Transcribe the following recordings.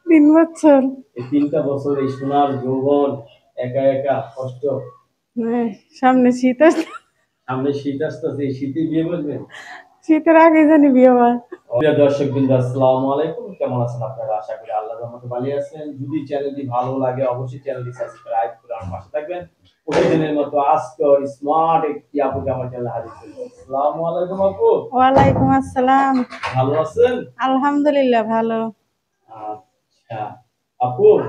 3 বছর। এই ৩টা বছর এই সোনার যৌবন একা একা কষ্ট। হ্যাঁ, সামনে শীত আসছে। সামনে শীত আসতেছে, এই শীতে বিয়ে করবেন? শীতের আগে জানি বিয়ে হয়। প্রিয় দর্শকবৃন্দ, আসসালামু আলাইকুম। কেমন আছেন আপনারা? আশা করি আল্লাহর রহমতে ভালো আছেন। যদি চ্যানেলটি ভালো লাগে অবশ্যই চ্যানেলটি সাবস্ক্রাইব করে আমার পাশে থাকবেন। প্রতিদিনের মতো আজকেও স্মার্ট একটি আপুকে আমার চ্যানেলে হাজির করেছি। আসসালামু আলাইকুম আপু। ওয়ালাইকুম আসসালাম। ভালো আছেন? আলহামদুলিল্লাহ ভালো। আচ্ছা আপু, বল।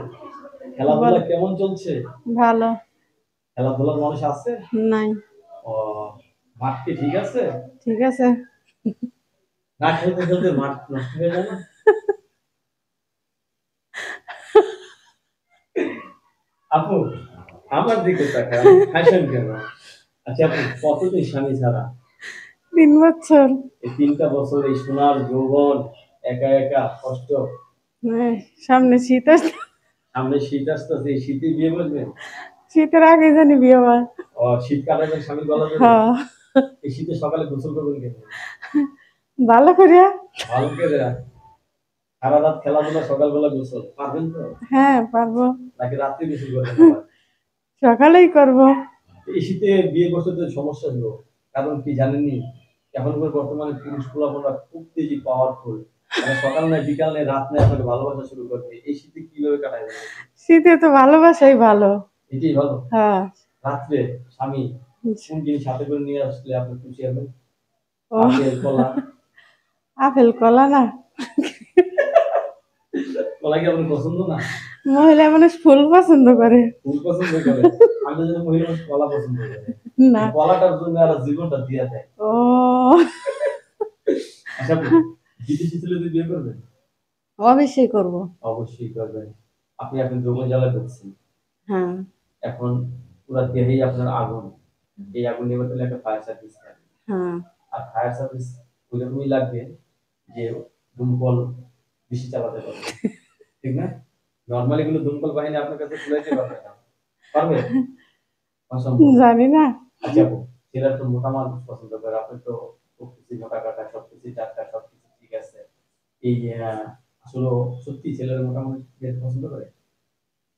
খেলাধুলা কেমন চলছে? ভালো। খেলাধুলার মানুষ আছে? নাই। ও, মাঠ কি ঠিক আছে? ঠিক আছে। না খেলতে খেলতে মাঠ নষ্ট হয়ে যায় না? আপু, আমার দিকে তাকান, হাসেন কেন? আচ্ছা আপু, কতদিন স্বামী ছাড়া? 3 বছর। এই ৩টা বছর এই সোনার যৌবন একা একা কষ্ট। হ্যাঁ, সামনে শীত আসছে। সামনে শীত আসতেছে, এই শীতে বিয়ে করবেন? শীতের আগে জানি বিয়ে হয়। ও, শীত কাটাবেন স্বামীর গলা ধরে? হ্যাঁ। এই শীতে সকালে গোসল করবেন কেন? ভালো করিয়া। ভালো করে সারা রাত খেলাধুলা, সকালবেলা গোসল পারবেন তো? হ্যাঁ, পারবো। নাকি রাত্রে গোসল করবেন আবার? সকালেই করব। এই শীতে বিয়ে করতে তো সমস্যা হলো, কারণ কি জানেননি? এখনকার বর্তমানে পুরুষ পোলাপানরা খুব তেজি পাওয়ারফুল। মানে সকাল নাই বিকাল নাই রাত নাই আপনাকে ভালোবাসা শুরু করবে। এই শীতে কিভাবে কাটায় যাবে? শীতে তো ভালোবাসাই ভালো। এটাই ভালো। হ্যাঁ। রাত্রে স্বামী কোন জিনিস হাতে করে নিয়ে আসলে আপনি খুশি হবেন? ও, আপেল, কলা? আপেল কলা না। কলা কি আপনার পছন্দ না? মহিলা মানুষ ফুল পছন্দ করে। ফুল পছন্দ করে? আমি জানি মহিলা মানুষ কলা পছন্দ করে। না। এই কলাটার জন্য আর জীবনটা দিয়া দেয়। ও। আচ্ছা আপু, বিদেশি ছেলেদের বিয়ে করবেন? অবশ্যই করব। অবশ্যই করবেন। আপনি এখন যৌবন জ্বালায় ঢুকছেন। হ্যাঁ। এখন পুরা দেহেই আপনার আগুন। এই আগুন নেভাতে হলে একটা ফায়ার সার্ভিস লাগবে। হ্যাঁ। আর ফায়ার সার্ভিস ওইরকমই লাগবে যে দমকল বেশি চালাতে পারবে। ঠিক না? নরমালি কোনো দমকল বাহিনী আপনার কাছে কুলাইতে পারবে না। পারবে? অসম্ভব। জানি না। আচ্ছা আপু, ছেলেরা তো মোটা মানুষ পছন্দ করে। আপনি তো সবকিছু মোটা-কাটা, সবকিছু টাটকা, সবকিছু ঠিক আছে। এই আসলেও সত্যি ছেলেরা মোটা মানুষ পছন্দ করে?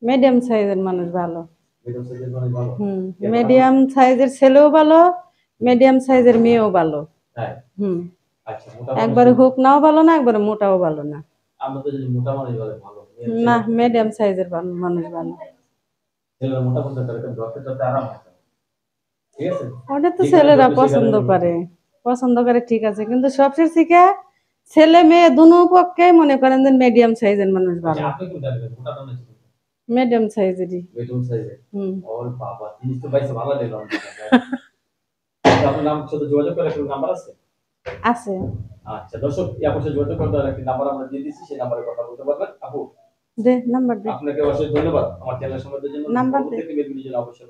মিডিয়াম সাইজের মানুষ ভালো। মিডল সাইজের মানুষ ভালো? কেন ভালো? মিডিয়াম সাইজের ছেলেও ভালো, মিডিয়াম সাইজের মেয়েও ভালো। তাই? হুম। আচ্ছা, মোটা মানুষ একবারে হুকনাও ভালো না, একবারে মোটাও ভালো না। আমরা তো জানি মোটা মানুষ বলে ভালো। না, মিডিয়াম সাইজের মানুষ ভালো। ছেলেরা মোটা পছন্দ করে, কিন্তু রক্তটাতে আরাম হয়। ঠিক আছে? ওটা তো যেখানে ছেলেরা যত পছন্দ সেখানে করে। পছন্দ করে ঠিক আছে, কিন্তু সবচেয়ে থেকে ছেলে মেয়ে দুনো পক্ষে মনে করেন যে মিডিয়াম সাইজের মানুষ আচ্ছা, ভালো। আপনি কোনটা নেবেন? মোটাটা না ছোটটা? মিডিয়াম সাইজেরই। মিডল সাইজের? হুম। ওরে বাবা! জিনিস তো পাইছে ভালো লাগলো আমার কাছে। তো আপনার নাম সাথে যোগাযোগ করার কোনো নাম্বার আছে? আছে। আচ্ছা দর্শক, এই আপুর সাথে যোগাযোগ করার একটি নাম্বার আমরা দিয়ে দিচ্ছি, সেই নাম্বারে কথা বলতে পারবেন। আপু, দে নাম্বার দে। আপনাকে অশেষ ধন্যবাদ আমার চ্যানেল সম্পর্কের জন্য। নাম্বার দে। পরবর্তী ভিডিওর জন্য অবশ্যই